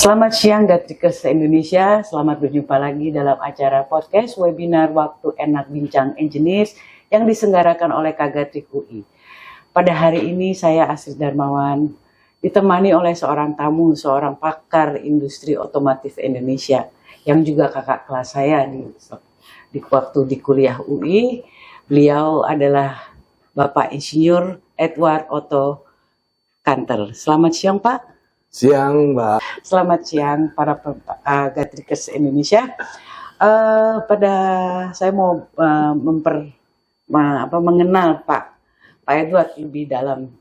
Selamat siang Gatrikers Indonesia, selamat berjumpa lagi dalam acara podcast webinar Waktu Enak Bincang Engineers yang diselenggarakan oleh Kagatrik UI. Pada hari ini saya Asri Darmawan ditemani oleh seorang tamu, seorang pakar industri otomotif Indonesia yang juga kakak kelas saya di waktu di kuliah UI. Beliau adalah Bapak Insinyur Edward Otto Kanter. Selamat siang Pak. Siang, Mbak. Selamat siang para Gatrikers Indonesia. Saya mau mengenal Pak Edward lebih dalam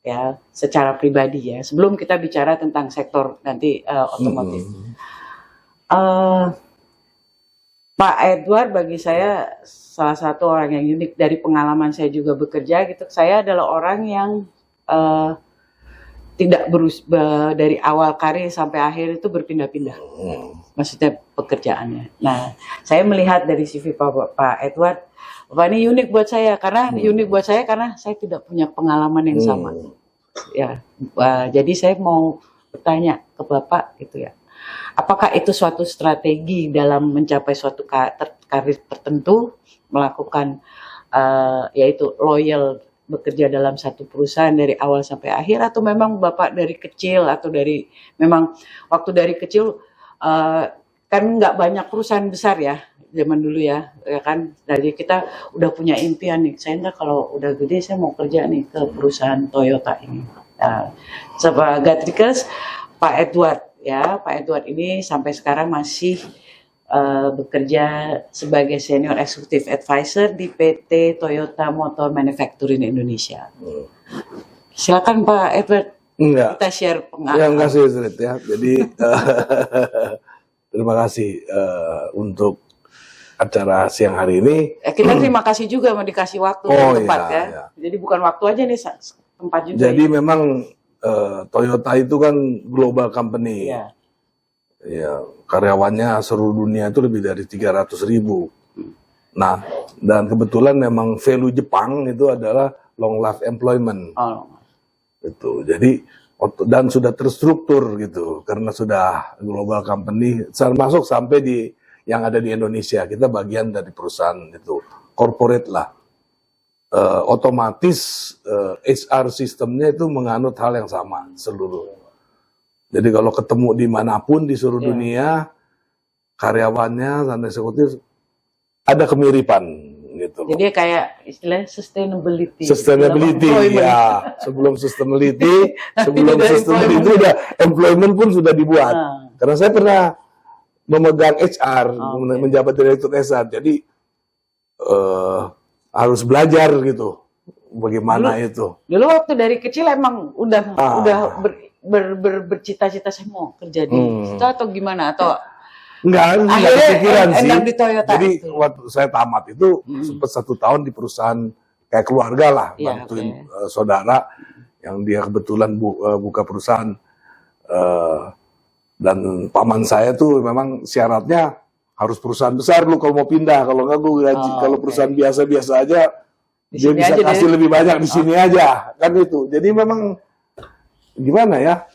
ya, secara pribadi ya. Sebelum kita bicara tentang sektor nanti otomotif. Pak Edward bagi saya salah satu orang yang unik. Dari pengalaman saya juga bekerja gitu. Saya adalah orang yang tidak dari awal karir sampai akhir itu berpindah-pindah, maksudnya pekerjaannya. Nah, saya melihat dari CV Pak Edward, Bapak ini unik buat saya karena saya tidak punya pengalaman yang sama. Ya, jadi saya mau bertanya ke Bapak gitu ya, apakah itu suatu strategi dalam mencapai suatu karir tertentu, melakukan yaitu loyal bekerja dalam satu perusahaan dari awal sampai akhir, atau memang Bapak dari kecil atau dari memang waktu dari kecil kan nggak banyak perusahaan besar ya zaman dulu ya kan, dari kita udah punya impian nih, saya nggak kalau udah gede saya mau kerja nih ke perusahaan Toyota ini. Sebagai Gatrikers, Pak Edward ini sampai sekarang masih bekerja sebagai Senior Executive Advisor di PT Toyota Motor Manufacturing Indonesia. Silakan Pak Edward, kita share pengalaman. Terima kasih Zrit ya. Jadi terima kasih untuk acara siang hari ini. Kita terima kasih juga mau dikasih waktu tempat ya. Jadi bukan waktu aja nih, tempat juga. Jadi memang Toyota itu kan global company. Ya. Ya, karyawannya seluruh dunia itu lebih dari 300.000. Nah, dan kebetulan memang value Jepang itu adalah long life employment. Itu. Jadi dan sudah terstruktur gitu karena sudah global company, termasuk sampai di yang ada di Indonesia. Kita bagian dari perusahaan itu corporate lah. Otomatis HR sistemnya itu menganut hal yang sama seluruh. Jadi kalau ketemu dimanapun di seluruh dunia, karyawannya dan eksekutif ada kemiripan gitu. Jadi kayak istilahnya sustainability. Ya. Sebelum sustainability itu udah employment pun sudah dibuat. Karena saya pernah memegang HR, menjabat direktur HR. Jadi harus belajar gitu. Bagaimana itu? Dulu waktu dari kecil emang udah bercita-cita saya mau kerja di situ atau gimana, atau enggak kepikiran sih. Di Toyota jadi itu. Waktu saya tamat itu sempat 1 tahun di perusahaan kayak keluarga lah, bantuin saudara yang dia kebetulan buka perusahaan, dan paman saya tuh memang syaratnya harus perusahaan besar lu kalau mau pindah, kalau enggak gue gaji. Kalau perusahaan biasa-biasa aja dia bisa kasih lebih banyak di sini aja kan itu. Jadi memang gimana ya,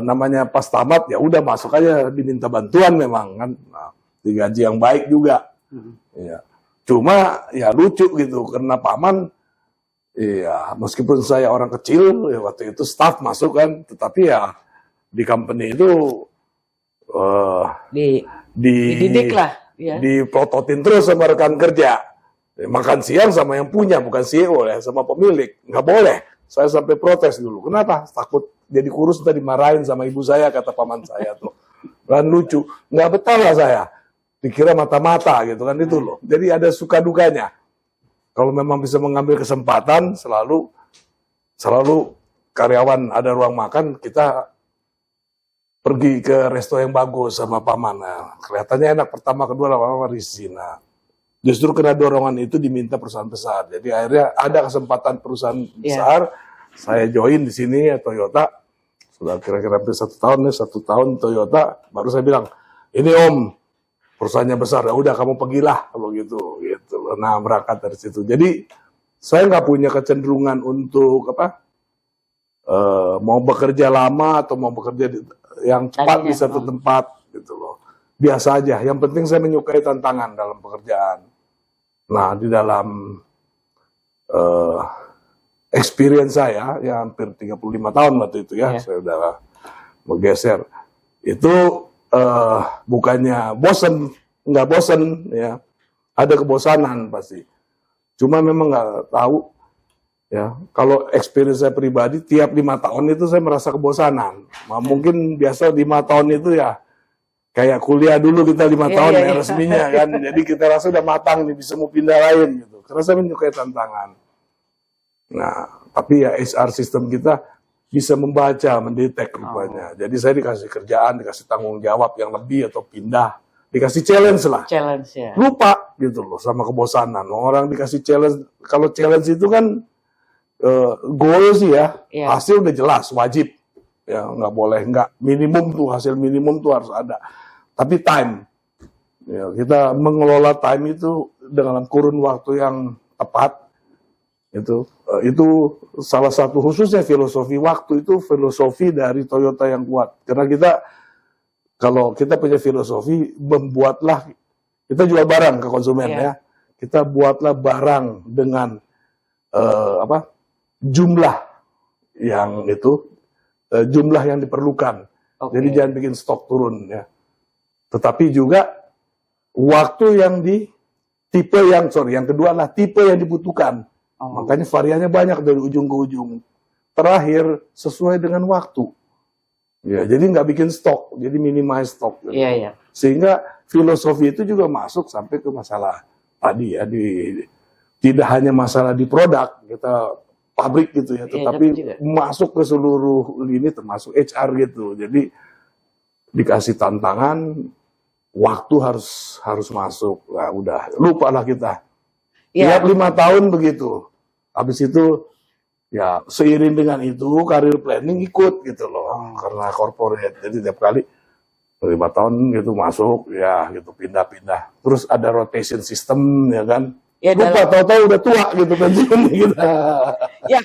namanya pas tamat ya udah masuk aja, diminta bantuan memang kan, digaji yang baik juga. Ya. Cuma ya lucu gitu karena paman, ya meskipun saya orang kecil ya waktu itu staff masuk kan, tetapi ya di company itu dididik lah, ya. Diprototin terus sama rekan kerja. Makan siang sama yang punya, bukan CEO ya, sama pemilik, nggak boleh. Saya sampai protes dulu. Kenapa? Takut jadi kurus tadi dimarahin sama ibu saya, kata paman saya tuh. Dan lucu. Nggak betah lah saya. Dikira mata-mata gitu kan itu loh. Jadi ada suka dukanya. Kalau memang bisa mengambil kesempatan, selalu karyawan ada ruang makan, kita pergi ke resto yang bagus sama paman. Nah, kelihatannya enak, pertama, kedua, lama-lama risih. Nah, justru kena dorongan itu diminta perusahaan besar. Jadi akhirnya ada kesempatan perusahaan besar, saya join di sini ya Toyota. Sudah kira-kira hampir 1 tahun nih, 1 tahun Toyota. Baru saya bilang, ini Om, perusahaannya besar. Ya udah kamu pergilah kalau gitu. Nah berangkat dari situ. Jadi saya nggak punya kecenderungan untuk mau bekerja lama atau mau bekerja yang cepat Tadinya, di satu tempat gitu loh. Biasa aja. Yang penting saya menyukai tantangan dalam pekerjaan. Nah, di dalam experience saya, ya hampir 35 tahun waktu itu ya, saya udah menggeser. Itu bukannya bosen, nggak bosen ya, ada kebosanan pasti. Cuma memang nggak tahu ya. Kalau experience saya pribadi, tiap 5 tahun itu saya merasa kebosanan. Nah, mungkin biasa 5 tahun itu ya kayak kuliah dulu kita 5 tahun ya resminya kan. Jadi kita rasa udah matang nih, bisa mau pindah lain gitu. Karena saya menyukai tantangan. Nah, tapi ya HR sistem kita bisa membaca, mendetek rupanya. Jadi saya dikasih kerjaan, dikasih tanggung jawab yang lebih atau pindah, dikasih challenge lah. Challenge ya. Lupa gitu loh sama kebosanan. Orang dikasih challenge, kalau challenge itu kan goal sih ya, hasil udah jelas, wajib. Ya nggak boleh, nggak minimum tuh, hasil minimum tuh harus ada. Tapi time, ya, kita mengelola time itu dalam kurun waktu yang tepat. Itu salah satu khususnya filosofi waktu, itu filosofi dari Toyota yang kuat. Karena kalau kita punya filosofi, kita jual barang ke konsumen ya, kita buatlah barang dengan jumlah yang diperlukan. Jadi jangan bikin stok turun ya. Tetapi juga waktu yang yang kedua adalah tipe yang dibutuhkan. Makanya variannya banyak dari ujung ke ujung. Terakhir sesuai dengan waktu. Ya, jadi nggak bikin stok, jadi minimize stok. Gitu. Sehingga filosofi itu juga masuk sampai ke masalah tadi ya, tidak hanya masalah di produk kita pabrik gitu ya, tetapi masuk ke seluruh lini termasuk HR gitu. Jadi dikasih tantangan, waktu harus masuk. Nah, udah lupalah kita. Tiap 5 tahun begitu. Habis itu ya seiring dengan itu karir planning ikut gitu loh. Karena corporate. Jadi tiap kali 5 tahun gitu masuk ya gitu, pindah-pindah. Terus ada rotation system ya kan. Ya, lupa tahu-tahu udah tua gitu pensiun kita. Ya,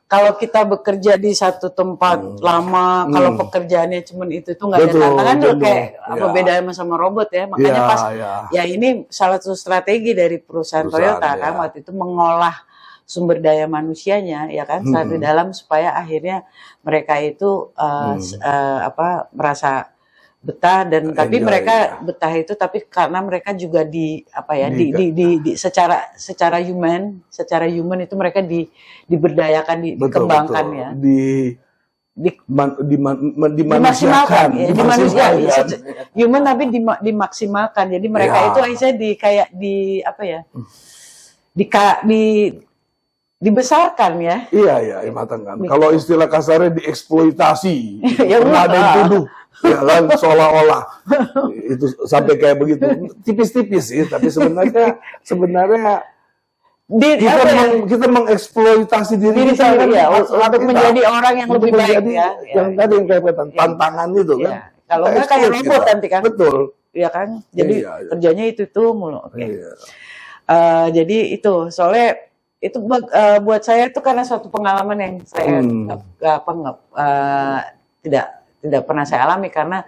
kalau kita bekerja di satu tempat lama, kalau pekerjaannya cuma itu tuh nggak ada tantangan tuh kayak apa bedanya sama robot ya. Makanya ya ini salah satu strategi dari perusahaan Toyota kan waktu itu mengolah sumber daya manusianya ya kan satu dalam supaya akhirnya mereka itu merasa betah dan tapi mereka betah itu tapi karena mereka juga secara human itu mereka diberdayakan dikembangkan ya dimaksimalkan ya, human tapi dimaksimalkan jadi mereka itu akhirnya dibesarkan ya. Iya, dimatangkan. Kalau istilah kasarnya dieksploitasi. Pernah ada yang tuduh, ya kan seolah-olah itu sampai kayak begitu. Tipis-tipis sih, tapi sebenarnya kita mengeksploitasi diri kita untuk menjadi orang yang lebih baik ya. Yang tadi yang kayak tantangan itu kan. Kalau nggak kayak robot nanti kan. Betul. Iya kan. Jadi kerjanya itu mulu. Jadi itu soalnya itu buat saya itu karena suatu pengalaman yang saya tidak pernah saya alami karena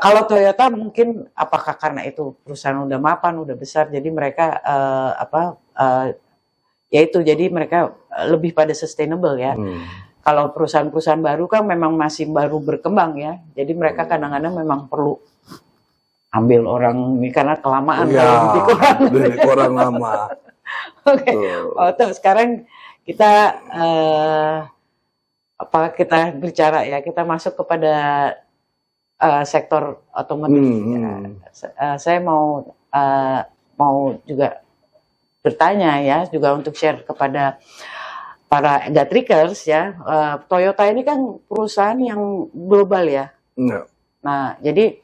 kalau Toyota mungkin apakah karena itu perusahaan udah mapan udah besar jadi mereka jadi mereka lebih pada sustainable ya. Kalau perusahaan-perusahaan baru kan memang masih baru berkembang ya jadi mereka kadang-kadang memang perlu ambil orang ini karena kelamaan orang lama. Oke. Sekarang kita kita bicara ya, kita masuk kepada sektor otomotif. Saya mau juga bertanya ya, juga untuk share kepada para Gatrikers ya. Toyota ini kan perusahaan yang global ya. Nah, jadi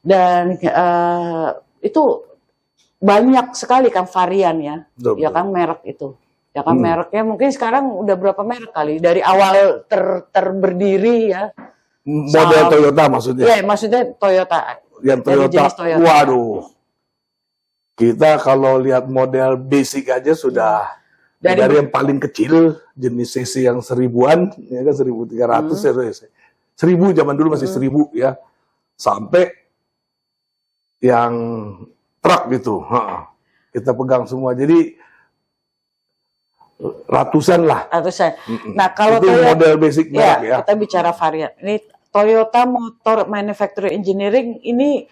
dan itu banyak sekali kan varian ya, ya kan merek itu, ya kan mereknya mungkin sekarang udah berapa merek kali dari awal terberdiri ya. Model Toyota maksudnya? Iya, maksudnya Toyota. Yang Toyota, waduh. Kita kalau lihat model basic aja sudah dari yang paling kecil jenis cc yang 1000-an, ya kan 1300 ya. 1000 zaman dulu masih 1000 ya, sampai yang truk gitu, kita pegang semua. Jadi ratusan lah. Ratusan. Nah, kalau itu model basic merek ya. Kita bicara varian. Ini Toyota Motor Manufacturing Engineering ini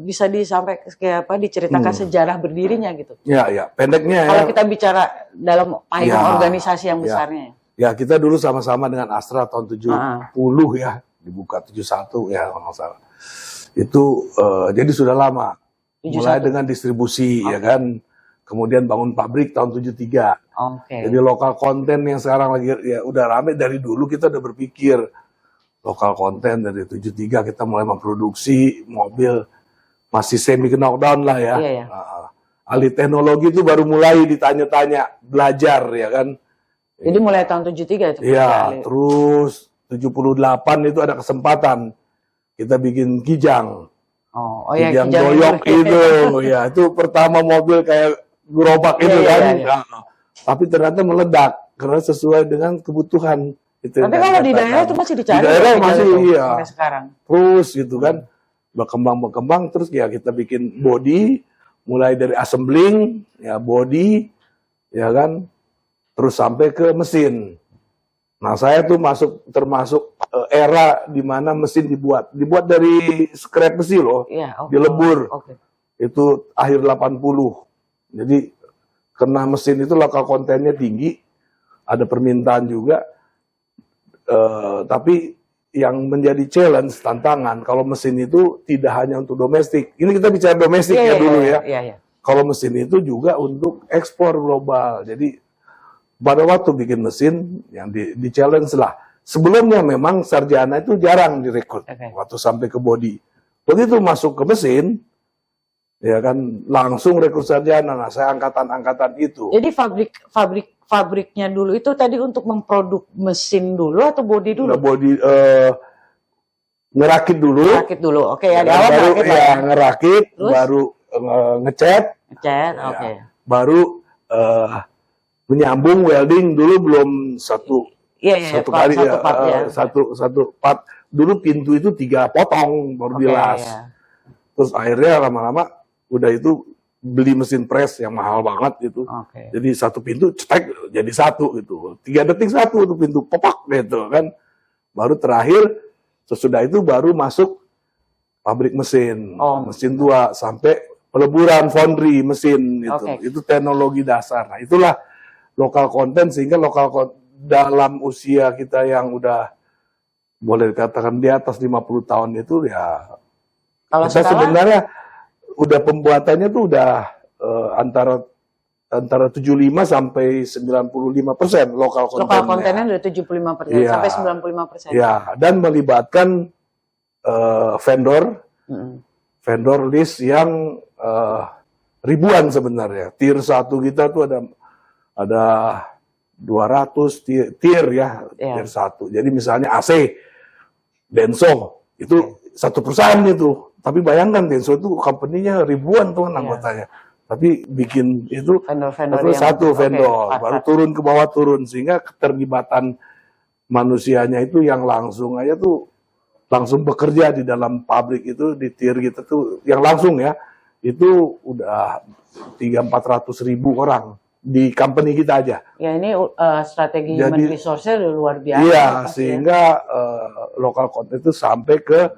bisa diceritakan sejarah berdirinya gitu. Ya, pendeknya kalau kita bicara dalam payung organisasi yang besarnya. Ya, kita dulu sama-sama dengan Astra tahun 70 ya, dibuka 71 ya kalau nggak salah. Itu jadi sudah lama. 71. Mulai dengan distribusi ya kan. Kemudian bangun pabrik tahun 73. Jadi lokal konten yang sekarang lagi ya udah rame dari dulu, kita udah berpikir lokal konten. Dari 73 kita mulai memproduksi mobil, masih semi knockdown lah ya. Ahli teknologi itu baru mulai ditanya-tanya, belajar ya kan. Jadi mulai tahun 73 itu. Iya, terus 78 itu ada kesempatan kita bikin Kijang. Kijang doyok itu. Ya, itu pertama mobil kayak gerobak itu kan. Tapi ternyata meledak karena sesuai dengan kebutuhan. Itu tapi kalau di daerah itu masih dicari. Di daerah masih sampai sekarang. Terus gitu kan. Berkembang terus ya kita bikin body, mulai dari assembling, ya body, ya kan. Terus sampai ke mesin. Nah, saya tuh termasuk era di mana mesin dibuat dari scrap besi loh, dilebur. Itu akhir 80. Jadi karena mesin itu lokal kontennya tinggi, ada permintaan juga. Tapi yang menjadi challenge, tantangan, kalau mesin itu tidak hanya untuk domestik. Ini kita bicara domestik dulu ya. Kalau mesin itu juga untuk ekspor global. Jadi pada waktu bikin mesin yang di challenge lah. Sebelumnya memang sarjana itu jarang direkrut waktu sampai ke body. Begitu masuk ke mesin, ya kan langsung rekrut sarjana. Nah, saya angkatan itu. Jadi pabriknya dulu itu tadi untuk memproduk mesin dulu atau body dulu? Body ngerakit dulu. Ngerakit dulu. Oke, ya, di awal ngerakit ya. Ngerakit, baru ngecat. Baru menyambung welding dulu belum satu kali satu part. Dulu pintu itu 3 potong baru bilas. Terus akhirnya lama-lama udah itu beli mesin press yang mahal banget gitu. Jadi satu pintu cetek jadi satu gitu. 3 detik satu itu pintu popak gitu kan. Baru terakhir sesudah itu baru masuk pabrik mesin. Mesin tua sampai peleburan foundry mesin itu. Itu teknologi dasar. Nah, itulah lokal konten, sehingga dalam usia kita yang udah boleh dikatakan di atas 50 tahun itu ya kalau kita sebenarnya udah pembuatannya tuh udah antara 75 sampai 95% lokal kontennya. Lokal kontennya udah 75% sampai 95%. Ya, dan melibatkan vendor list yang ribuan sebenarnya. Tier 1 kita tuh ada 200 tier ya, tier 1. Jadi misalnya AC, Denso, itu satu perusahaan itu. Tapi bayangkan Denso itu company-nya ribuan tuh anggotanya. Tapi bikin itu satu vendor, baru turun ke bawah sehingga keterlibatan manusianya itu yang langsung aja tuh langsung bekerja di dalam pabrik itu, di tier gitu tuh yang langsung ya, itu udah 300-400 ribu orang di company kita aja. Ya, ini strategi human resource-nya luar biasa. Iya, sehingga lokal content itu sampai ke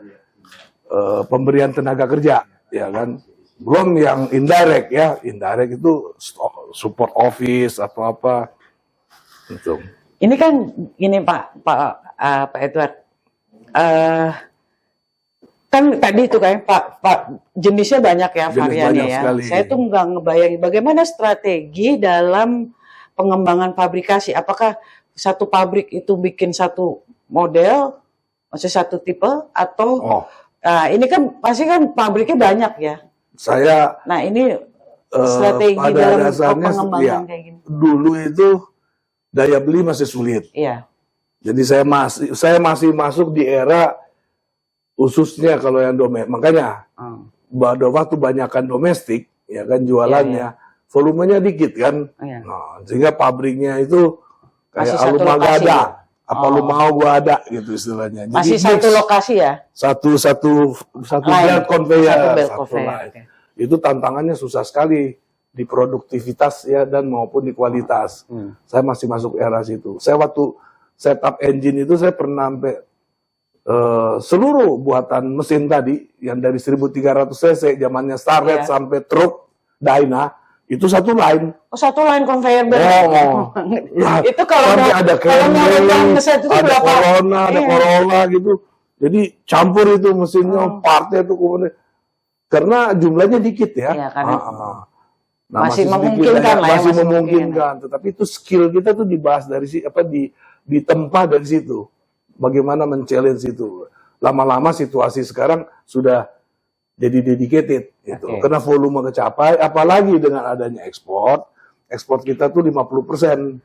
pemberian tenaga kerja, ya kan. Belum yang indirect ya, indirect itu support office atau apa. Gitu. Ini kan gini Pak Edward. Kan tadi itu kan Pak jenisnya banyak ya, variannya ya. Sekali. Saya tuh nggak ngebayangin bagaimana strategi dalam pengembangan fabrikasi. Apakah satu pabrik itu bikin satu model, maksudnya satu tipe, atau ini kan pasti kan pabriknya banyak ya. Nah ini strategi dalam pengembangan kayak gini. Dulu itu daya beli masih sulit. Iya. Jadi saya masih masuk di era khususnya kalau yang domestik. Makanya pada waktu banyakkan domestik, ya kan jualannya, volumenya dikit kan. Nah, sehingga pabriknya itu kayak Alumagada. Apa lu mau gua ada gitu istilahnya. Jadi Masih satu lokasi ya? Satu Line. belt conveyor, Satu belt satu conveyor, line. oke. Itu tantangannya susah sekali di produktivitas ya dan maupun di kualitas. Saya masih masuk era situ. Saya waktu setup engine itu saya pernah sampai seluruh buatan mesin tadi yang dari 1300 cc zamannya Starlet Iya. sampai truk Dyna itu satu line. Oh, satu line conveyor belt. Oh, nah, Itu kalau sampai mau ada kalau mau Camry, yang ngeset itu ada berapa? Corona, ada Iya. Corolla gitu. Jadi campur itu mesinnya, partnya itu kemudian karena jumlahnya dikit ya. Iya, karena Nah, masih sedikit memungkinkan lah ya, masih masih memungkinkan. Tetapi itu skill kita tuh dibahas dari ditempa dari situ. Bagaimana men-challenge itu. Lama-lama situasi sekarang sudah jadi dedicated gitu. Oke. Karena volume kecapai, apalagi dengan adanya ekspor kita tuh 50%.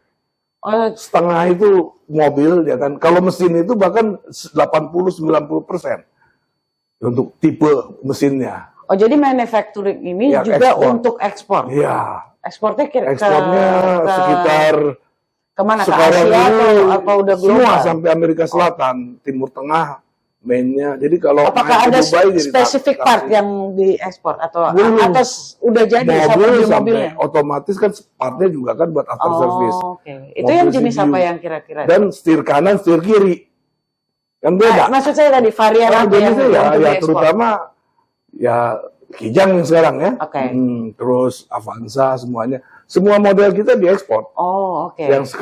Oh, Setengah itu mobil ya kan. Kalau mesin itu bahkan 80-90% untuk tipe mesinnya. oh, jadi manufacturing ini Ya, juga ekspor. untuk ekspor. Iya. Ekspornya Ekspornya sekitar kemana? Ke sekarang Asia ini atau udah semua global? sampai Amerika Selatan, Timur Tengah, mainnya. Jadi kalau Apakah naik ke ada Dubai jadi spesifik tak- part yang diekspor atau Belum. udah jadi sama mobil di sampai mobilnya? otomatis kan partnya juga kan buat after service. Oke. Itu Mobil yang jenis CBU. apa yang kira-kira? Dan setir kanan, setir kiri. Kan beda. Maksud saya tadi varian Nah, apa yang jenisnya ya, untuk ya diekspor? terutama ya Kijang yang sekarang ya. Oke. Terus Avanza semuanya. Semua model kita diekspor. Oh, oke. Yang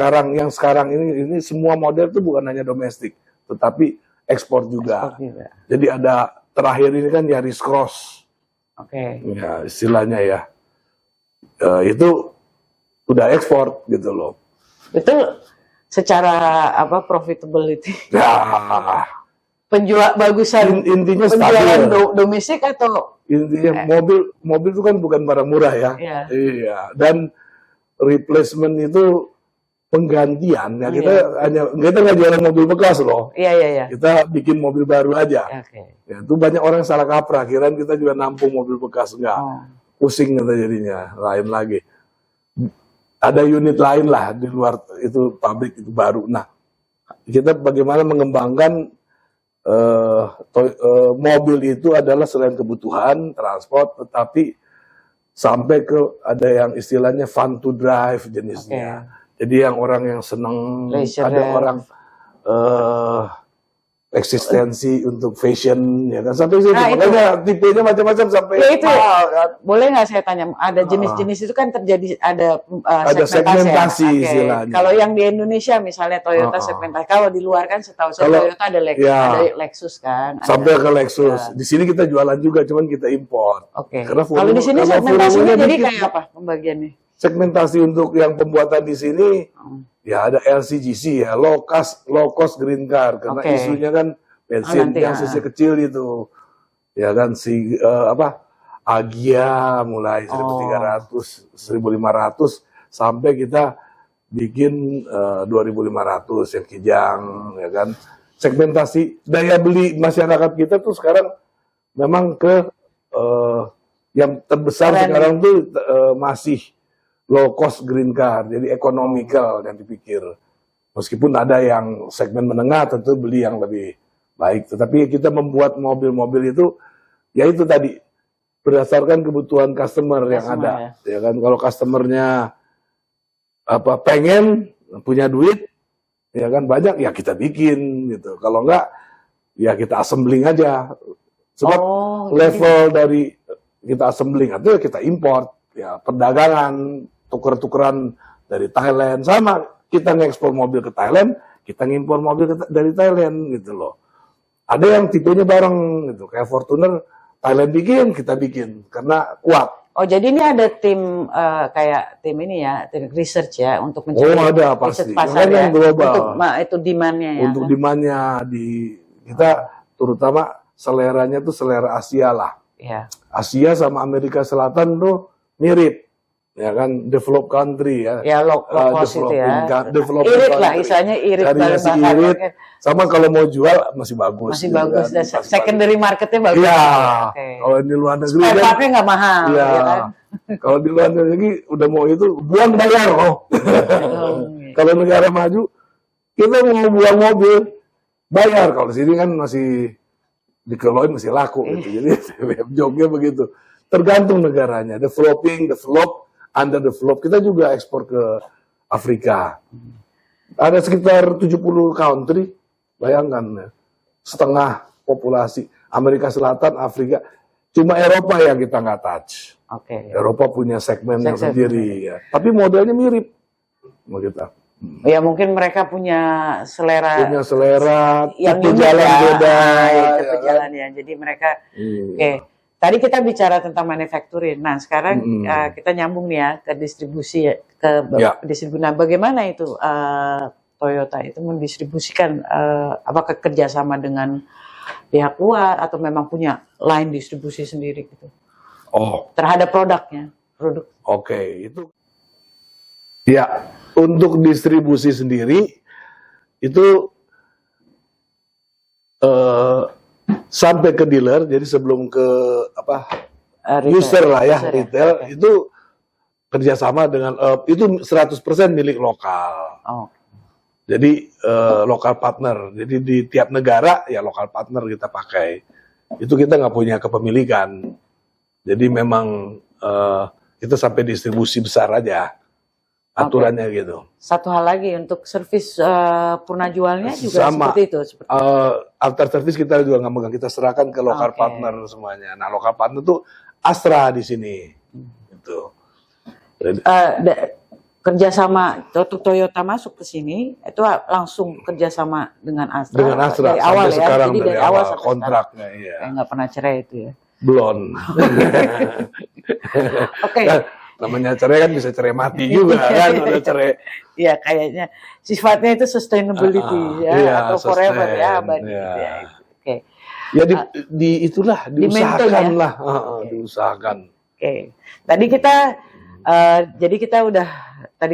sekarang ini semua model itu bukan hanya domestik, tetapi ekspor juga. Ekspor juga. Jadi ada terakhir ini kan Yaris Cross, Oke. ya istilahnya ya. Itu udah ekspor gitu loh. Itu secara apa profitability? Ya, Penjual bagusan intinya penjualan stabil. domestik atau Intinya mobil itu kan bukan barang murah ya. Iya. Iya. Dan replacement itu penggantian ya. Kita nggak jualan mobil bekas loh. iya. Kita bikin mobil baru aja. Oke. Ya, itu banyak orang yang salah kaprah, kirain kita juga nampung mobil bekas. Enggak, Oh. pusing kata jadinya, lain lagi. Ada unit lain lah di luar itu pabrik itu baru. Nah, kita bagaimana mengembangkan mobil itu adalah selain kebutuhan transport, tetapi sampai ke ada yang istilahnya fun to drive jenisnya. Jadi yang orang yang senang, Leisure ada drive. orang eksistensi untuk fashion ya kan sampai situ. Nah, itu. Makanya tipenya macam-macam sampai Ya itu mahal, kan. boleh nggak saya tanya? Ada jenis-jenis itu kan terjadi ada segmentasi ya? Oke. istilahnya. Kalau yang di Indonesia misalnya Toyota segmentasi. Kalau di luar kan setahu saya Kalau- Toyota ada ya. ada Lexus kan. ada- Sampai ke Lexus. Ya. Di sini kita jualan juga, cuman kita import. Oke. Karena Kalau di sini kalau segmentasinya volumenya jadi dikit. kayak apa pembagiannya? Segmentasi untuk yang pembuatan di sini ya ada LCGC ya, low cost green car karena Oke. isunya kan bensin nanti, yang cc kecil itu. Ya kan Agia mulai 1.300, 1.500 sampai kita bikin 2.500 yang Kijang ya kan. Segmentasi daya beli masyarakat kita tuh sekarang memang ke yang terbesar Keren. sekarang tuh masih low cost green car, jadi economical yang dipikir. Meskipun ada yang segmen menengah tentu beli yang lebih baik, tetapi kita membuat mobil-mobil itu, ya itu tadi berdasarkan kebutuhan customer yang ada, ya kan. Kalau customernya pengen punya duit, ya kan banyak, ya kita bikin gitu. Kalau enggak, ya kita assembling aja. Sebab level dari kita assembling atau kita import, ya perdagangan, tuker-tukeran dari Thailand sama kita ngekspor mobil ke Thailand, kita ngimpor mobil dari Thailand gitu loh. Ada yang tipenya bareng gitu, kayak Fortuner Thailand bikin, kita bikin karena kuat. Oh, jadi ini ada tim kayak tim ini ya, tim research ya untuk mencari ada riset pasti. pasar Makanya ya. yang global. Untuk itu demand-nya ya. Untuk demand-nya kita terutama seleranya tuh selera Asia lah. Ya. Asia sama Amerika Selatan tuh mirip. Ya kan, developed country ya. Ya, low cost itu ya. Irit lah, istilahnya irit dalam bahasa irit. Sama kalau mau jual masih bagus. Masih gitu bagus. kan. Dan secondary marketnya bagus. Iya. Oke. Kalau di luar negeri Spare kan, part-nya nggak mahal. iya. Ya kan? Kalau di luar negeri udah mau itu buang bayar loh. Kalau negara maju Kita mau buang mobil, bayar. Kalau di sini kan masih dikeloin masih laku gitu. Jadi joknya begitu. Tergantung negaranya. Developing, develop, underdevelop. Kita juga ekspor ke Afrika. Ada sekitar 70 country, bayangkan ya. Setengah populasi Amerika Selatan, Afrika. Cuma Eropa yang kita nggak touch. Oke. Eropa punya segmen yang sendiri ya. Tapi modelnya mirip sama kita. Ya mungkin mereka punya selera yang tipe unik jalan ya. beda. Tipe jalan ya. Jadi mereka oke. Tadi kita bicara tentang manufacturing. Nah, sekarang kita nyambung nih ya ke distribusi ke distribusi. Nah, bagaimana itu Toyota itu mendistribusikan apakah kerjasama dengan pihak luar atau memang punya line distribusi sendiri gitu? Terhadap produknya, Oke, itu ya untuk distribusi sendiri itu sampai ke dealer, jadi sebelum ke user lah ya, retail itu kerjasama dengan itu 100% milik lokal. Jadi lokal partner. Jadi di tiap negara ya lokal partner kita pakai. Itu kita nggak punya kepemilikan. Jadi memang kita sampai distribusi besar aja. Aturannya gitu. Satu hal lagi untuk servis purna jualnya juga sama, seperti itu. After service kita juga nggak megang, kita serahkan ke lokal partner semuanya. Nah lokal partner tuh Astra di sini. Gitu. Jadi, kerjasama Toyota masuk ke sini itu langsung kerjasama dengan Astra. Dengan Astra dari awal ya. Sekarang, jadi dari awal kontraknya. Iya. Nggak pernah cerai itu ya. Belum. Oke. Namanya cerai kan bisa cerai mati juga kan, ada cerai. Iya, kayaknya sifatnya itu sustainability ya atau forever ya, abadi gitu ya. Oke. Ya itulah diusahakan lah, diusahakan. Oke. Tadi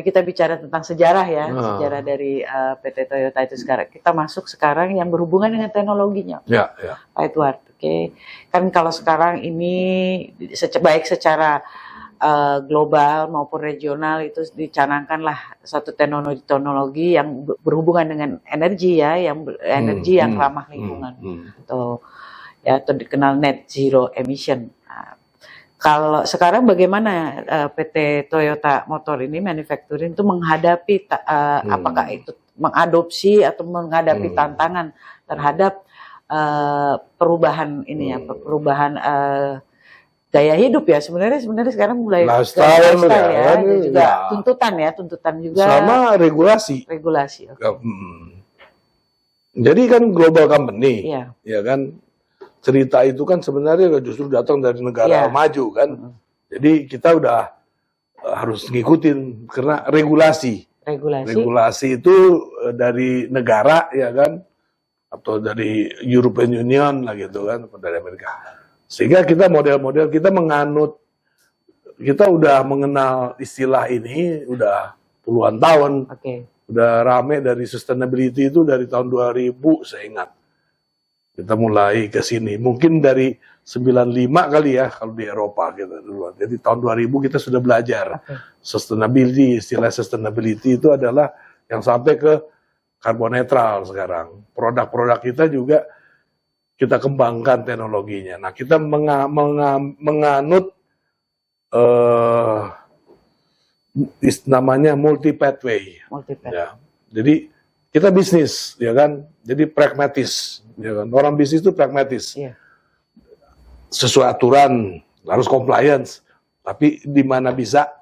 kita bicara tentang sejarah ya, sejarah dari PT Toyota itu sekarang. Kita masuk sekarang yang berhubungan dengan teknologinya. Ya. Pak Edward, oke. Kan kalau sekarang ini baik secara global maupun regional itu dicanangkanlah suatu teknologi yang berhubungan dengan energi ya, energi yang ramah lingkungan. Atau dikenal net zero emission. Nah, kalau sekarang bagaimana PT Toyota Motor ini manufacturing itu menghadapi apakah itu mengadopsi atau menghadapi tantangan terhadap perubahan ini ya, perubahan gaya hidup ya, sebenarnya sekarang mulai lifestyle ya, dan juga tuntutan juga sama regulasi. Jadi kan global company, ya kan, cerita itu kan sebenarnya justru datang dari negara maju kan, jadi kita udah harus ngikutin karena regulasi itu dari negara ya kan, atau dari European Union lah gitu kan, atau dari Amerika. Sehingga kita model-model kita menganut, kita udah mengenal istilah ini udah puluhan tahun. Udah rame dari sustainability itu dari tahun 2000 saya ingat. Kita mulai ke sini. Mungkin dari 95 kali ya kalau di Eropa gitu dulu. Jadi tahun 2000 kita sudah belajar sustainability, istilah sustainability itu adalah yang sampai ke karbon netral sekarang. Produk-produk kita juga kita kembangkan teknologinya. Nah, kita menganut namanya multi pathway. Ya. Jadi kita bisnis, ya kan. Jadi pragmatis, ya kan. Orang bisnis itu pragmatis. Sesuai aturan, harus compliance. Tapi di mana bisa,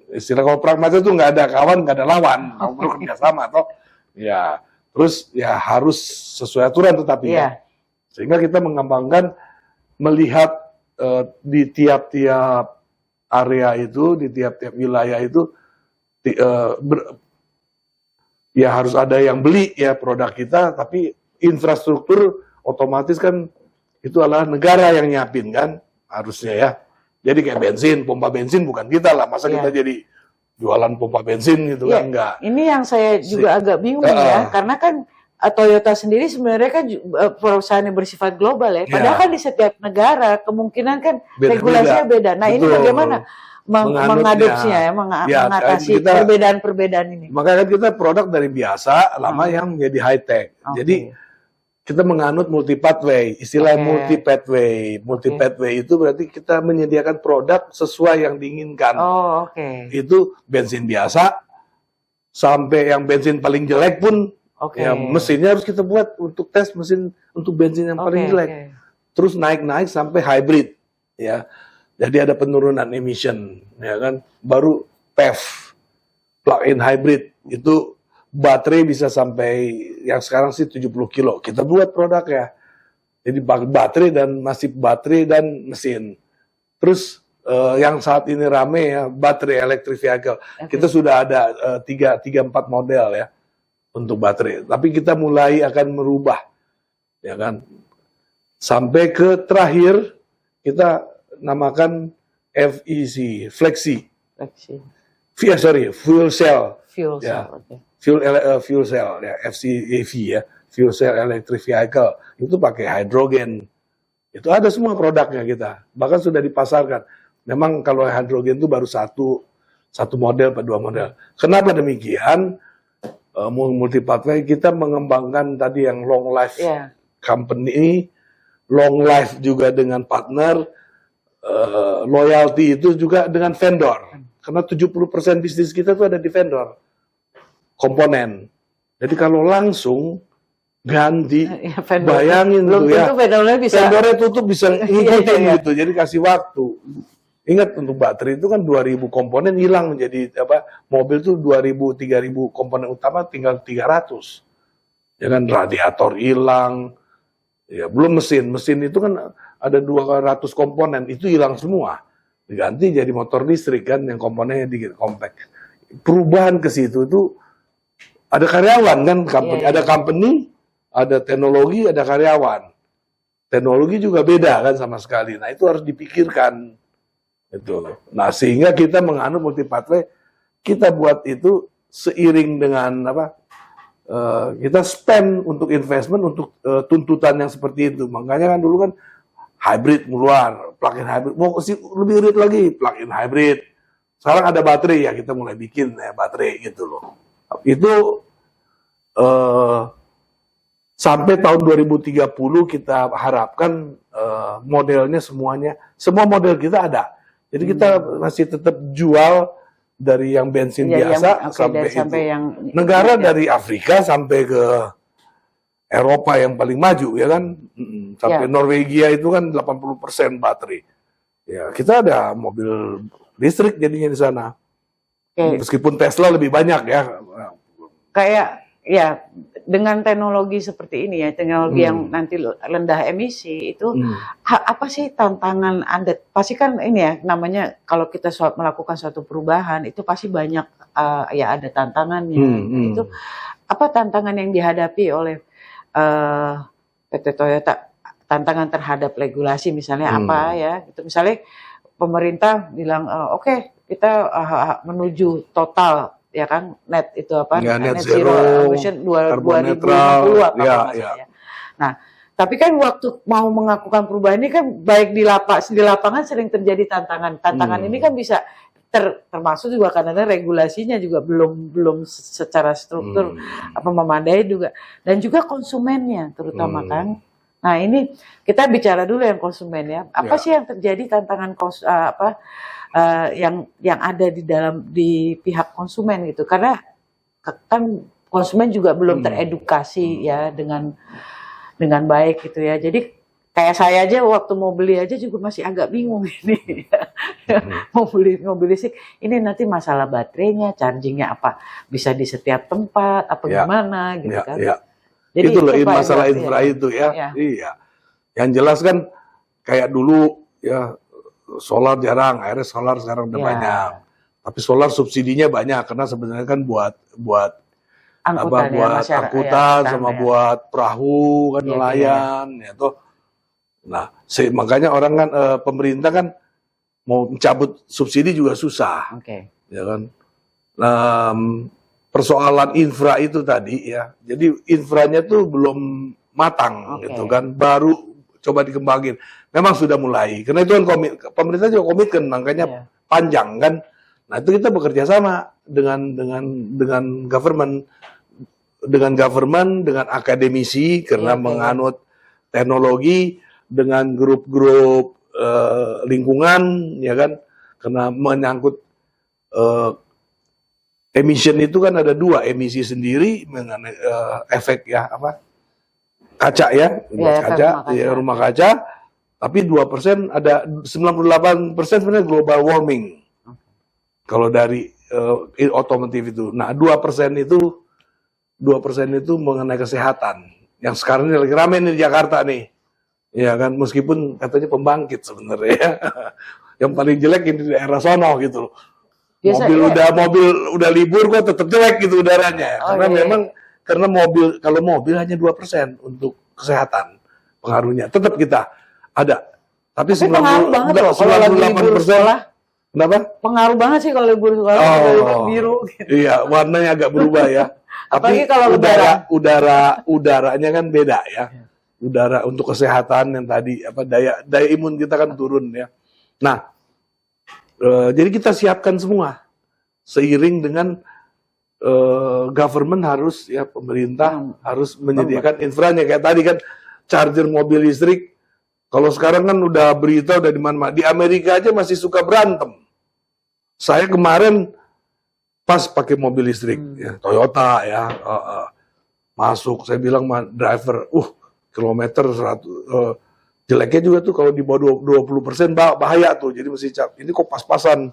istilah kalau pragmatis itu nggak ada kawan, nggak ada lawan. Kalau perlu kerjasama, toh. Ya, terus ya harus sesuai aturan tetapi ya. Sehingga kita mengembangkan melihat di tiap-tiap area itu, di tiap-tiap wilayah itu ya harus ada yang beli ya produk kita, tapi infrastruktur otomatis kan itu adalah negara yang nyiapin kan harusnya ya. Jadi kayak bensin, pompa bensin bukan kita lah, masa kita jadi jualan pompa bensin gitu kan enggak. Ini yang saya juga agak bingung ya, karena kan Toyota sendiri sebenarnya kan perusahaan yang bersifat global ya. Padahal kan di setiap negara kemungkinan kan regulasinya beda. Nah, ini bagaimana mengadopsinya ya, mengatasi perbedaan-perbedaan ini. Makanya kan kita produk dari biasa lama yang menjadi high tech. Jadi kita menganut multi pathway, istilah multi pathway. Multi pathway itu berarti kita menyediakan produk sesuai yang diinginkan. Itu bensin biasa sampai yang bensin paling jelek pun ya mesinnya harus kita buat untuk tes mesin untuk bensin yang paling jelek. Terus naik sampai hybrid ya. Jadi ada penurunan emission ya kan. Baru PHEV, plug-in hybrid itu baterai bisa sampai yang sekarang sih 70 kilo. Kita buat produknya. Jadi baterai dan baterai dan mesin. Terus yang saat ini rame ya baterai electric vehicle. Kita sudah ada 3-4 model ya untuk baterai. Tapi kita mulai akan merubah ya kan. Sampai ke terakhir kita namakan FEC, flexi. Fuel cell. Fuel cell ya, FCEV ya, fuel cell electric vehicle. Itu pakai hidrogen. Itu ada semua produknya kita. Bahkan sudah dipasarkan. Memang kalau hidrogen itu baru satu model atau 2 model. Kenapa demikian? Multi pathway kita mengembangkan tadi yang long life company, long life juga dengan partner, loyalty itu juga dengan vendor. Karena 70% bisnis kita itu ada di vendor. Komponen. Jadi kalau langsung ganti, bayangin tuh ya. Vendornya tutup bisa ngikutin gitu. Jadi kasih waktu. Ingat untuk baterai itu kan 2000 komponen hilang menjadi mobil tuh 2000-3000 komponen utama tinggal 300. Ya kan radiator hilang. Ya belum mesin itu kan ada 200 komponen itu hilang semua. Diganti jadi motor listrik kan yang komponennya dikit compact. Perubahan ke situ itu ada karyawan kan, ada company, ada teknologi, ada karyawan. Teknologi juga beda kan sama sekali. Nah, itu harus dipikirkan. Itu. Nah, sehingga kita menganut multi pathway, kita buat itu seiring dengan kita spend untuk investment untuk tuntutan yang seperti itu. Makanya kan dulu kan hybrid keluar, plug-in hybrid. Mau lebih irit lagi, plug-in hybrid. Sekarang ada baterai ya, kita mulai bikin ya baterai gitu loh. Itu sampai tahun 2030 kita harapkan modelnya semua model kita ada. Jadi kita masih tetap jual dari yang bensin biasa sampai yang negara dari Afrika sampai ke Eropa yang paling maju ya kan, sampai Norwegia itu kan 80% baterai. Ya kita ada mobil listrik jadinya di sana. Meskipun Tesla lebih banyak ya. Kayak ya dengan teknologi seperti ini ya, teknologi yang nanti rendah emisi itu apa sih tantangan Anda? Pasti kan ini ya namanya kalau kita melakukan suatu perubahan itu pasti banyak ya ada tantangannya. Itu apa tantangan yang dihadapi oleh PT Toyota? Tantangan terhadap regulasi misalnya apa ya? Itu misalnya pemerintah bilang oke, kita menuju total ya kan net itu apa net zero emission 2050 apa maksudnya. Nah, tapi kan waktu mau melakukan perubahan ini kan baik di lapangan sering terjadi tantangan. Tantangan ini kan bisa termasuk juga karena regulasinya juga belum secara struktur memadai juga dan juga konsumennya terutama kan. Nah, ini kita bicara dulu yang konsumen ya. Apa sih yang terjadi tantangan yang ada di pihak konsumen gitu, karena kan konsumen juga belum teredukasi ya dengan baik gitu ya. Jadi kayak saya aja waktu mau beli aja juga masih agak bingung ini mau beli mobil listrik ini nanti masalah baterainya, chargingnya apa bisa di setiap tempat apa gimana gitu kan. Jadi itu loh masalah infra itu ya. Iya. Yang jelas kan kayak dulu ya solar jarang, akhirnya solar sekarang udah banyak. Tapi solar subsidinya banyak karena sebenarnya kan buat angkutan sama buat perahu kan nelayan ya toh. Nah, makanya orang kan pemerintah kan mau mencabut subsidi juga susah. Ya kan. Persoalan infra itu tadi ya. Jadi infranya tuh belum matang gitu kan, baru coba dikembangin. Memang sudah mulai. Karena itu kan pemerintah juga komitmen, makanya panjang kan. Nah itu kita bekerja sama dengan government, dengan akademisi karena menganut teknologi, dengan grup-grup lingkungan, ya kan, karena menyangkut emission itu kan ada dua, emisi sendiri mengenai efek ya apa kaca ya, rumah kaca, tapi 2% ada 98% sebenarnya global warming. Kalau dari otomotif itu, nah 2% itu mengenai kesehatan. Yang sekarang ini lagi rame nih di Jakarta nih, ya kan, meskipun katanya pembangkit sebenarnya. Yang paling jelek ini di daerah sono gitu. Mobil udah libur kok tetap jelek gitu udaranya. Karena kalau mobil hanya 2% untuk kesehatan pengaruhnya. Tetap kita ada. Tapi 98%. Kenapa? Pengaruh banget sih kalau libur sekolah biru gitu. Iya, warnanya agak berubah ya. Tapi kalau udaranya kan beda ya. Udara untuk kesehatan yang tadi daya imun kita kan turun ya. Nah, jadi kita siapkan semua seiring dengan government harus ya, pemerintah harus menyediakan infranya kayak tadi kan charger mobil listrik. Kalau sekarang kan udah berita udah di mana-mana. Di Amerika aja masih suka berantem. Saya kemarin pas pakai mobil listrik ya, Toyota ya, masuk saya bilang driver, kilometer 100, jeleknya juga tuh kalau di bawah 20% bahaya tuh, jadi mesti cap. Ini kok pas-pasan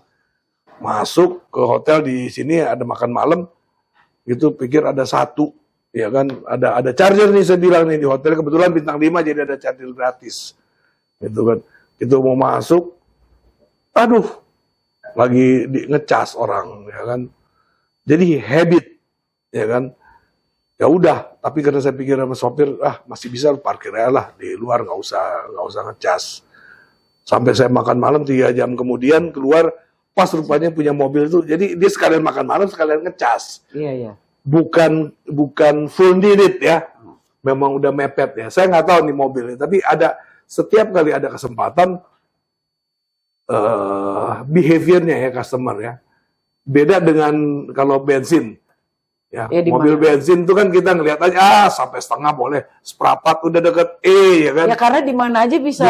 masuk ke hotel di sini ada makan malam, gitu pikir ada satu, ya kan, ada charger nih saya bilang nih di hotel kebetulan bintang 5 jadi ada charger gratis, gitu kan, itu mau masuk, aduh. Lagi ngecas orang, ya kan. Jadi habit, ya kan. Ya udah, tapi karena saya pikir sama sopir, masih bisa parkir aja lah di luar, nggak usah ngecas. Sampai saya makan malam 3 jam kemudian keluar, pas rupanya punya mobil itu, jadi dia sekalian makan malam sekalian ngecas. Iya. Bukan full needed ya, memang udah mepet ya. Saya nggak tahu nih mobilnya, tapi setiap kali ada kesempatan. Behaviornya ya customer ya beda dengan kalau bensin ya, mobil bensin itu kan kita ngelihat aja sampai setengah boleh, seperempat udah deket ya kan ya, karena di mana aja bisa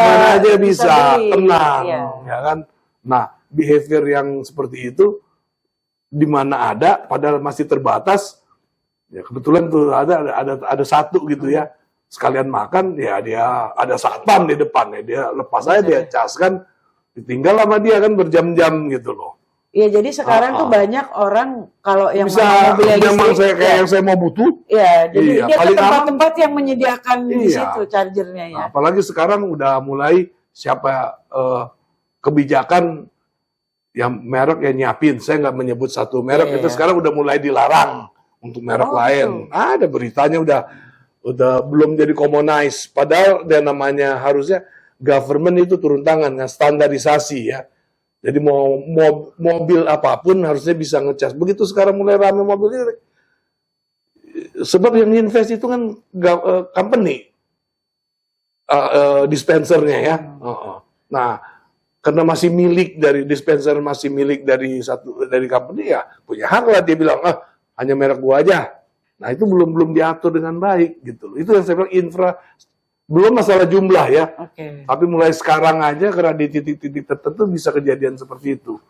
tenang ya kan. Nah behavior yang seperti itu di mana ada padahal masih terbatas ya, kebetulan tuh ada satu gitu ya, sekalian makan ya, dia ada satpam di depan ya, dia lepas aja dia cas kan, ditinggal sama dia kan berjam-jam gitu loh. Iya, jadi sekarang tuh banyak orang kalau yang bisa mobil listrik, yang saya mau butuh. Iya, jadi dia ke tempat-tempat yang menyediakan di situ chargernya ya. Apalagi sekarang udah mulai kebijakan yang merek yang nyiapin. Saya nggak menyebut satu merek, itu sekarang udah mulai dilarang untuk merek lain. Ada beritanya udah belum jadi commonize. Padahal dia namanya harusnya government itu turun tangan, standarisasi ya. Jadi mau mobil apapun harusnya bisa ngecas. Begitu sekarang mulai ramai mobil listrik. Sebab yang invest itu kan company, dispensernya ya. Nah, karena masih milik dari dispenser, masih milik dari company ya, punya hak lah dia bilang, hanya merek gua aja. Nah itu belum diatur dengan baik gitu. Itu yang saya bilang belum masalah jumlah ya, tapi mulai sekarang aja karena di titik-titik tertentu bisa kejadian seperti itu.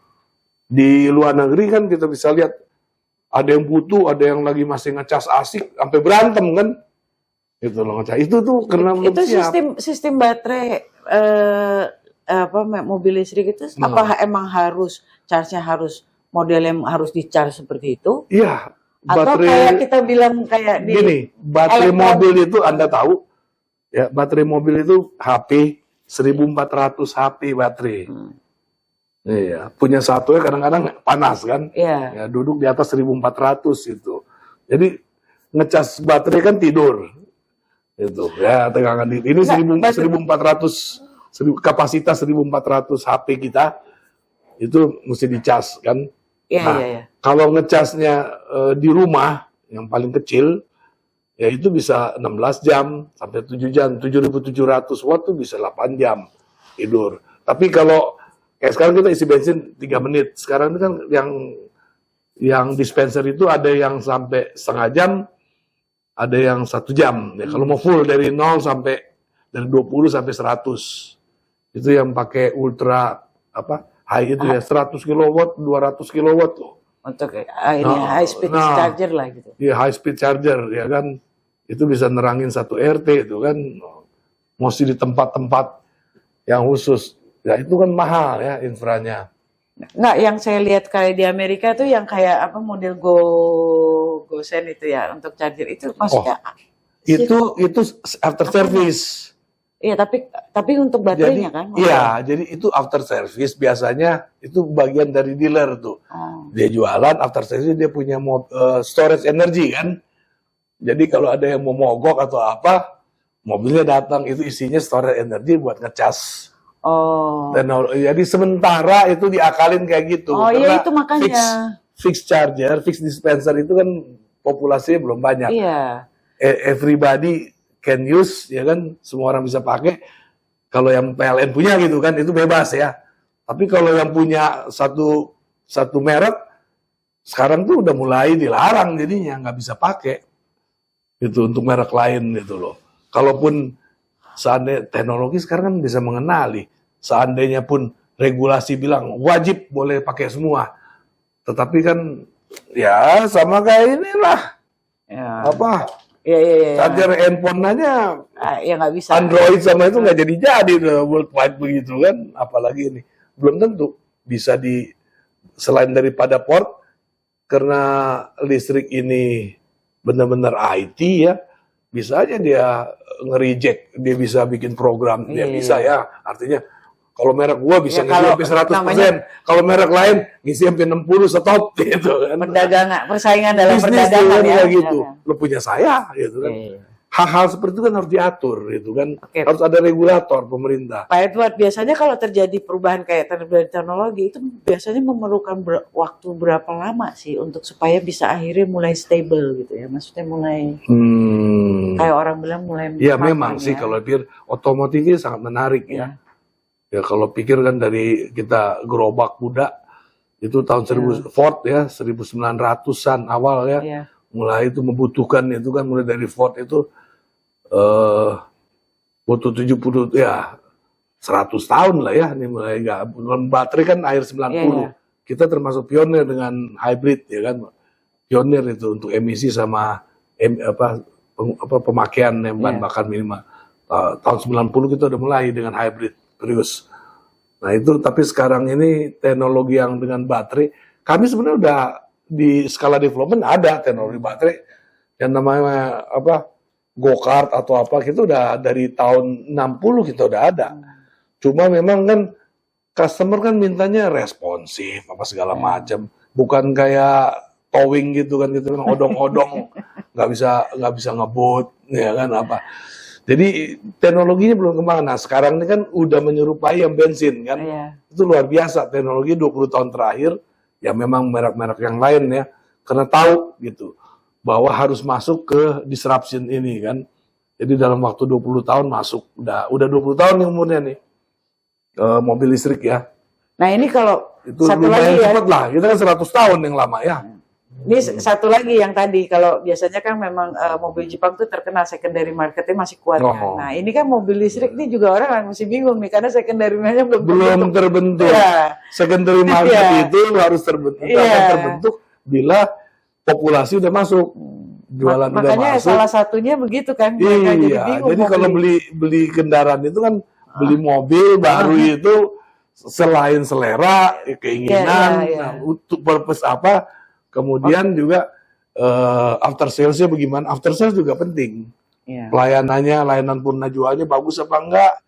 Di luar negeri kan kita bisa lihat ada yang butuh, ada yang lagi masih ngecas asik, sampai berantem kan, gitu loh ngecas. Itu tuh karena itu sistem baterai mobil listrik itu apa emang harus charge-nya harus model yang harus di-charge seperti itu? Iya. Atau kayak kita bilang kayak gini, baterai mobil itu Anda tahu. Ya, baterai mobil itu HP 1400 HP baterai. Iya, punya satu ya kadang-kadang panas kan. Ya, duduk di atas 1400 itu. Jadi ngecas baterai kan tidur. Itu ya, tegangan ini 1400 kapasitas 1400 HP kita itu mesti dicas kan. Kalau ngecasnya di rumah yang paling kecil ya itu bisa 16 jam sampai 7 jam, 7.700 watt itu bisa 8 jam tidur. Tapi kalau Kayak sekarang kita isi bensin 3 menit. Sekarang ini kan yang dispenser itu ada yang sampai setengah jam, ada yang 1 jam. Ya, kalau mau full dari 0 sampai dari 20 sampai 100. Itu yang pakai ultra high itu ya 100 kilowatt, 200 kilowatt tuh. Untuk ini high speed charger lah gitu. Iya, high speed charger ya kan. Itu bisa nerangin 1 RT itu kan. Mesti di tempat-tempat yang khusus. Ya itu kan mahal ya infranya. Nggak, yang saya lihat kayak di Amerika tuh yang kayak model GoSend itu ya untuk charger itu maksudnya. Itu after service. Iya, tapi untuk baterainya kan? Iya, jadi itu after service biasanya itu bagian dari dealer tuh. Dia jualan after service, dia punya storage energy kan. Jadi kalau ada yang mau mogok atau apa, mobilnya datang itu isinya storage energy buat ngecas. Dan jadi sementara itu diakalin kayak gitu. Iya itu makanya. Fix charger, fix dispenser itu kan populasinya belum banyak. Iya. Everybody can use, ya kan, semua orang bisa pakai. Kalau yang PLN punya gitu kan, itu bebas ya. Tapi kalau yang punya satu merek, sekarang tuh udah mulai dilarang jadinya, nggak bisa pakai. Itu untuk merek lain gitu loh. Kalaupun seandainya teknologi sekarang kan bisa mengenali, seandainya pun regulasi bilang wajib boleh pakai semua. Tetapi kan ya sama kayak inilah. Ya. Iya. Charger handphone aja ya nggak bisa. Android sama itu nggak jadi worldwide begitu kan, apalagi ini belum tentu bisa selain daripada port, karena listrik ini benar-benar IT ya, bisa aja dia nge-reject, dia bisa bikin program, dia bisa ya, artinya kalau merek gua bisa ngisi sampai 100%, kalau merek lain ngisi sampai 60 stop gitu kan. Perdagangan, persaingan dalam Bisnis perdagangan ya. Gitu. Lo punya saya gitu kan. Hal-hal seperti itu kan harus diatur gitu kan. Harus ada regulator pemerintah. Pak Edward, biasanya kalau terjadi perubahan kayak teknologi itu biasanya memerlukan waktu berapa lama sih untuk supaya bisa akhirnya mulai stable gitu ya. Maksudnya mulai kayak orang bilang mulai. Ya memang sih kalau pikir otomotif ini sangat menarik ya. Ya kalau pikir kan dari kita gerobak kuda itu tahun 1900-an awal ya, mulai itu membutuhkan itu kan, mulai dari Ford itu butuh 70 ya 100 tahun lah ya, ini mulai baterai kan akhir 90. Kita termasuk pionir dengan hybrid ya kan, pionir itu untuk emisi sama pemakaian bahan bakar minimal. Tahun 90 kita udah mulai dengan hybrid. Terus, nah itu tapi sekarang ini teknologi yang dengan baterai, kami sebenarnya udah di skala development ada teknologi baterai yang namanya go-kart atau apa, kita udah dari tahun 60 kita udah ada. Cuma memang kan customer kan mintanya responsif apa segala macam, bukan kayak towing gitu kan, gitu kan odong-odong nggak bisa ngebut ya kan apa. Jadi teknologinya belum kemana. Nah, sekarang ini kan udah menyerupai yang bensin kan. Itu luar biasa teknologi 20 tahun terakhir. Ya memang merek-merek yang lain ya. Karena tahu gitu bahwa harus masuk ke disruption ini kan. Jadi dalam waktu 20 tahun masuk. Udah 20 tahun yang umurnya nih. Mobil listrik ya. Nah ini kalau itu satu lagi ya. Cepet lah. Kita kan 100 tahun yang lama ya. Ini satu lagi yang tadi, kalau biasanya kan memang mobil Jepang tuh terkenal secondary marketnya masih kuat kan. Nah ini kan mobil listrik ini juga orang masih bingung nih, karena secondary-nya belum terbentuk. Ya. Secondary market itu harus terbentuk, akan terbentuk bila populasi udah masuk. Jualan udah masuk. Makanya salah satunya begitu kan. Jadi kalau beli kendaraan itu kan, beli mobil baru itu selain selera, keinginan, untuk purpose apa, kemudian juga after sales-nya bagaimana? After sales juga penting. Pelayanannya, layanan purna jualnya bagus apa enggak?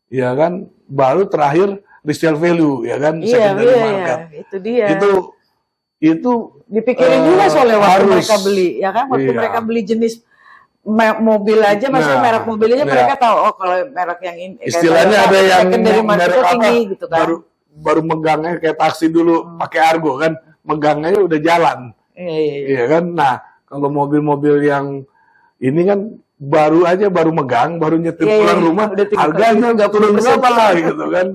Ya kan? Baru terakhir resale value, ya kan? Secondary market. Itu dia. Itu dipikirin juga soalnya waktu mereka beli, ya kan? Waktu mereka beli jenis mobil aja, maksudnya merek mobilnya mereka tahu, oh kalau merek yang ini. Istilahnya ada yang merek tinggi gitu kan. Baru megangnya kayak taksi dulu pakai Argo kan. Megangnya udah jalan, iya kan. Nah kalau mobil-mobil yang ini kan baru megang, baru nyetir Iya, pulang iya, rumah, udah tinggal harganya nggak turun 30%. berapa lah gitu kan.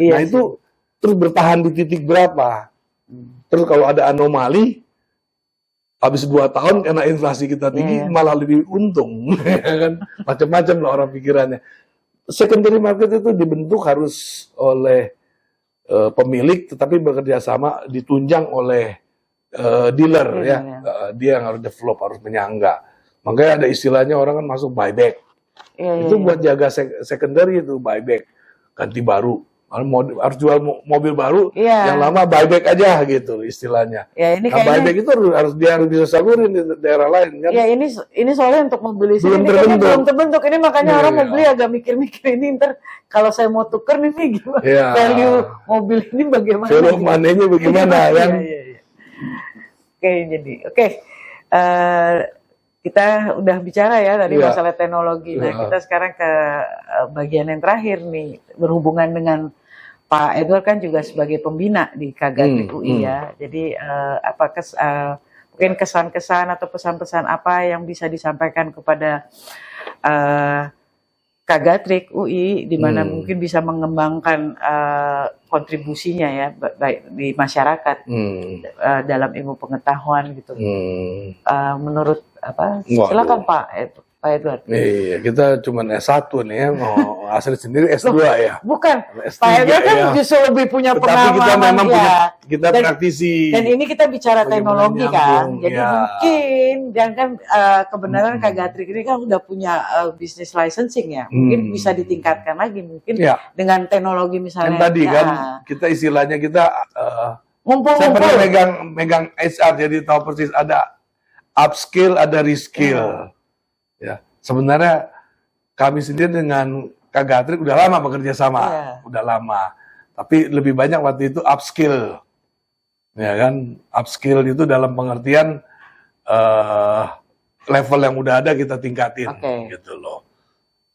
Iya Nah itu terus bertahan di titik berapa? Terus kalau ada anomali, habis 2 tahun karena inflasi kita tinggi, Iya, iya. malah lebih untung, ya kan? Macam-macam lah orang pikirannya. Secondary market itu dibentuk harus oleh pemilik, tetapi bekerja sama ditunjang oleh dealer Iya, ya. iya. Dia yang harus develop, harus menyangga. Makanya ada istilahnya orang kan masuk buyback. Iya, Itu iya. buat jaga secondary itu buyback, ganti baru. Harus jual mobil baru, Iya. yang lama buyback aja gitu istilahnya. Ya ini Nah, kayaknya, buyback itu dia harus bisa salurin di daerah lain kan. ya ini soalnya untuk membeli Belum ini kayaknya terbentuk. belum terbentuk. Ini makanya Iya, orang iya. mau beli agak mikir-mikir ini ntar kalau saya mau tuker nih gimana? Iya. Value mobil ini bagaimana? Value money-nya bagaimana kan? Iya, iya. Oke. Kita udah bicara ya tadi Iya. masalah teknologi. Nah, Iya. kita sekarang ke bagian yang terakhir nih, berhubungan dengan Pak Edward kan juga sebagai pembina di Kagatrik UI ya. Jadi mungkin kesan-kesan atau pesan-pesan apa yang bisa disampaikan kepada Kagatrik UI di mana mungkin bisa mengembangkan kontribusinya ya baik di masyarakat dalam ilmu pengetahuan gitu. Menurut apa? Waduh. Silakan Pak Edward. Iya, kita cuma S1 nih ya, mau asli sendiri S2 ya. Bukan, S3 Pak Edward kan ya. justru lebih punya Tetapi pengalaman kita memang ya. kita Dan- praktisi. Dan ini kita bicara Bagaimana teknologi kan, nyambung, jadi ya. mungkin dan kan kebenaran Kagatrik ini kan udah punya business licensing ya, mungkin bisa ditingkatkan lagi mungkin Ya. dengan teknologi Kan misalnya. tadi kan kita istilahnya saya pernah Ngumpul-ngumpul. megang HR jadi tahu persis ada upskill, ada reskill. Ya, sebenarnya kami sendiri dengan Kagatrik udah lama bekerja sama, Iya. udah lama. Tapi lebih banyak waktu itu upskill, ya kan? Upskill itu dalam pengertian level yang udah ada kita tingkatin, Oke. gitu loh.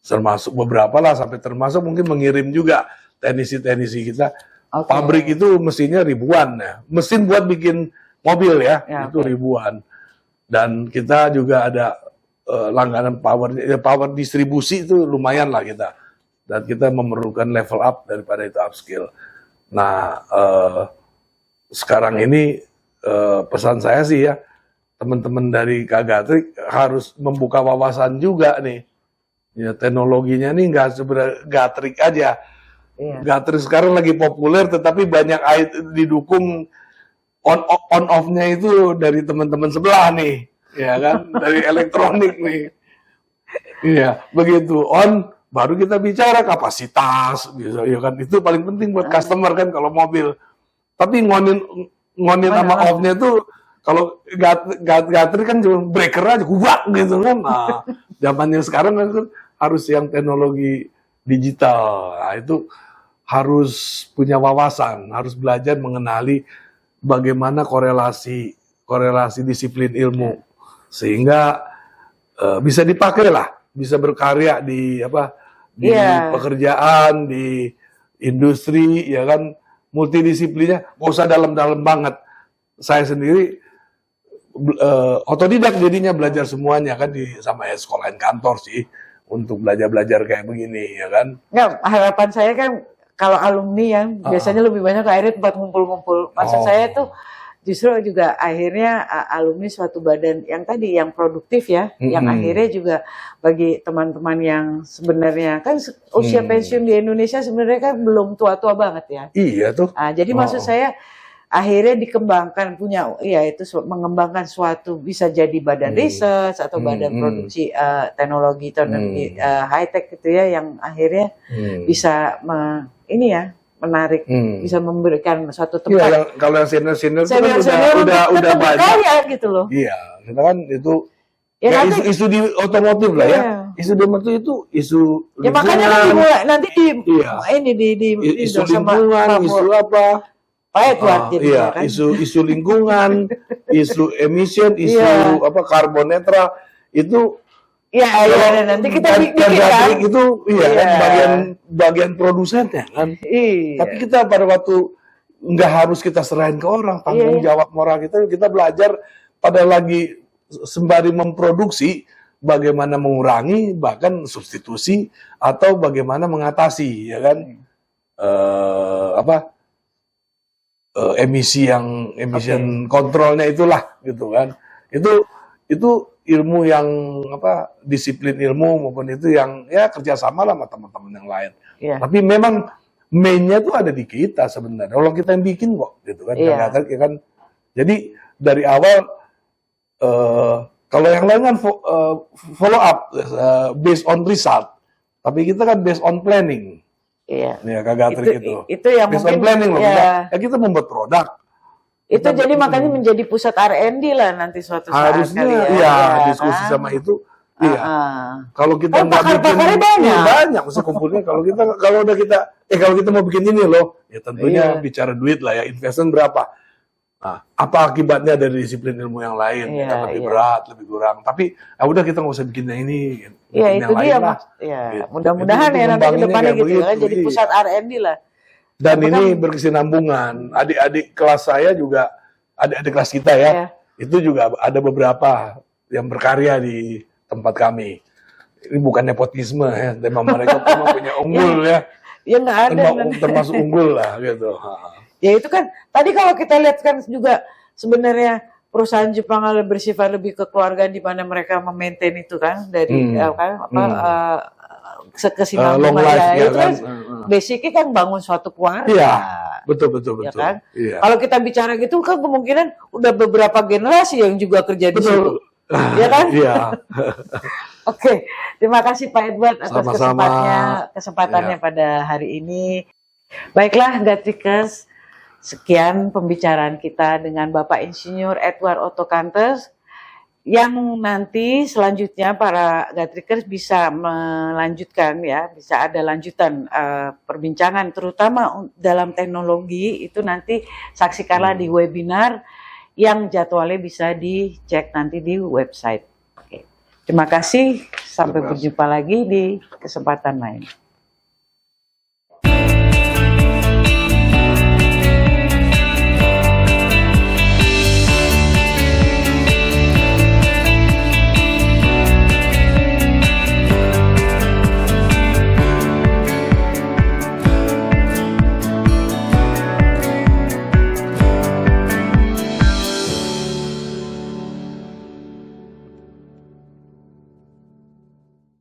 Termasuk beberapa lah, sampai termasuk mungkin mengirim juga teknisi-teknisi kita. Oke. Pabrik itu mesinnya ribuan ya, mesin buat bikin mobil ya, Ya, itu ribuan. Dan kita juga ada langganan power distribusi itu lumayan lah kita. Dan kita memerlukan level up daripada itu upskill. Nah, sekarang ini pesan saya sih ya, teman-teman dari Kagatrik harus membuka wawasan juga nih. Ya, teknologinya nih nggak sebenarnya Gatrik aja. Iya. Gatrik sekarang lagi populer, tetapi banyak didukung on off-nya itu dari teman-teman sebelah nih. Ya kan, dari elektronik nih. Iya, begitu on baru kita bicara kapasitas gitu ya kan. Itu paling penting buat customer kan kalau mobil. Tapi ngonin sama off-nya tuh kalau Gatrik kan cuma breaker aja kubak gitu kan. Nah, zamannya sekarang kan harus yang teknologi digital. Nah, itu harus punya wawasan, harus belajar mengenali bagaimana korelasi disiplin ilmu sehingga bisa dipakai lah, bisa berkarya di pekerjaan, di industri, ya kan, multidisiplinnya nggak usah dalam-dalam banget. Saya sendiri otodidak jadinya belajar semuanya kan sama sekolah kantor sih untuk belajar kayak begini, ya kan. Nggak, harapan saya kan kalau alumni yang biasanya lebih banyak akhirnya tempat ngumpul-ngumpul. Maksud saya tuh justru juga akhirnya alumni suatu badan yang tadi yang produktif ya, yang akhirnya juga bagi teman-teman yang sebenarnya kan usia pensiun di Indonesia sebenarnya kan belum tua-tua banget ya. Iya tuh. Nah, jadi maksud saya akhirnya dikembangkan mengembangkan suatu bisa jadi badan riset atau badan produksi teknologi high tech gitu ya yang akhirnya bisa menarik, bisa memberikan suatu tempat. Iya, kalau yang senior itu kan udah banyak. Kaya gitu loh. Iya, kita kan itu Ya, isu di otomotif lah ya. Iya. Isu di otomotif itu isu Ya makanya nanti di isu sama lingkungan, isu apa? Pak Edward jadi iya, kan. isu lingkungan, isu emission, isu karbon netral itu. Iya, nanti kita bikin kan. Itu kan bagian produsennya kan. Iya. Tapi kita pada waktu nggak harus kita serahin ke orang, tanggung jawab moral kita belajar pada lagi sembari memproduksi bagaimana mengurangi, bahkan substitusi atau bagaimana mengatasi, ya kan? Emission kontrolnya itulah, gitu kan? Itu ilmu yang disiplin ilmu maupun itu yang ya kerjasama lah sama teman-teman yang lain. Iya. Tapi memang mainnya tuh ada di kita sebenarnya. Kalau kita yang bikin kok, gitu kan? Iya. Kan? Jadi dari awal kalau yang lain kan follow up based on result, tapi kita kan based on planning. Iya. Ya Kak Gatrik itu. Itu yang based mungkin on planning loh. ya. Kita membuat produk. Itu jadi makanya menjadi pusat R&D lah nanti suatu saat Harusnya kali ya. iya, diskusi sama itu. Iya. Kalau kita nggak bikin pakar-pakarnya banyak mesti kumpulnya. Kalau kita mau bikin ini loh, ya tentunya bicara duit lah ya, investment berapa. Nah, apa akibatnya dari disiplin ilmu yang lain? Iya, lebih berat, lebih kurang. Tapi udah kita nggak usah bikin yang ini. Iya, bikin itu yang dia lain lah. Mas. Ya, Gitu. mudah-mudahan Itu ya nanti ke ngembanginnya depannya kayak gitu ya, begitu, jadi iya. pusat R&D lah. Dan Apakah- ini berkesinambungan. Adik-adik kelas saya juga, adik-adik kelas kita ya, Iya. itu juga ada beberapa yang berkarya di tempat kami. Ini bukan nepotisme ya, memang mereka memang punya unggul ya. Ya nggak ada. Termasuk unggul lah gitu. Ya itu kan tadi kalau kita lihat kan juga sebenarnya perusahaan Jepang bersifat lebih kekeluargaan di mana mereka memaintain itu kan dari Long kesinambungan life ya, ya itu kan kan. basicnya kan bangun suatu keluarga. Iya, betul. Ya kan? Iya. Kalau kita bicara gitu kan kemungkinan udah beberapa generasi yang juga kerja di situ. Betul. Ya kan? Iya. Oke, terima kasih Pak Edward atas Sama-sama. kesempatannya Ya. pada hari ini. Baiklah, Gatrikers, sekian pembicaraan kita dengan Bapak Insinyur Edward Otto Kantes, yang nanti selanjutnya para Gatrikers bisa melanjutkan ya, bisa ada lanjutan perbincangan terutama dalam teknologi itu nanti saksikanlah di webinar yang jadwalnya bisa dicek nanti di website. Oke. Terima kasih, sampai berjumpa lagi di kesempatan lain.